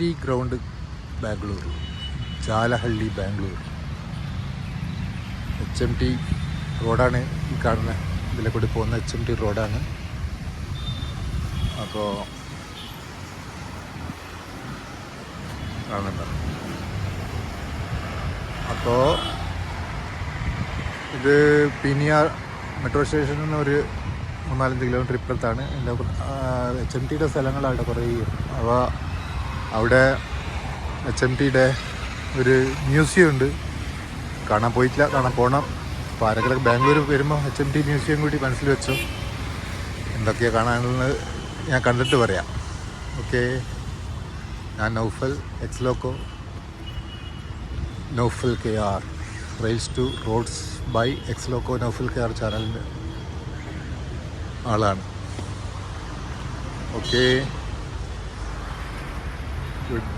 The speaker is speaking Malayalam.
T ground Bangalore, Jalahalli Bangalore. HMT റോഡാണ് ഈ കാണുന്ന, ഇതിലെ കൂടി പോകുന്ന HMT റോഡാണ്. അപ്പോൾ കാണുന്നുണ്ടോ? അപ്പോൾ ഇത് പിനിയാർ മെട്രോ സ്റ്റേഷനിൽ നിന്ന് ഒരു 3-4 കിലോമീറ്റർ ഇപ്പുറത്താണ്. എൻ്റെ HMTയുടെ സ്ഥലങ്ങളവിടെ കുറേ. അപ്പോൾ അവിടെ HMTയുടെ ഒരു മ്യൂസിയം ഉണ്ട്. കാണാൻ പോയിട്ടില്ല, കാണാൻ പോകണം. അപ്പോൾ ആരെങ്കിലും ബാംഗ്ലൂർ വരുമ്പോൾ HMT മ്യൂസിയം കൂടി മനസ്സിൽ വെച്ചോ. എന്തൊക്കെയാണ് കാണാനുള്ളത് ഞാൻ കണ്ടിട്ട് പറയാം. ഓക്കെ, ഞാൻ Naufal, ex loco Naufal KR, rails to roads by ex loco Naufal KR ചാനലിൻ്റെ ആളാണ്. Okay, good.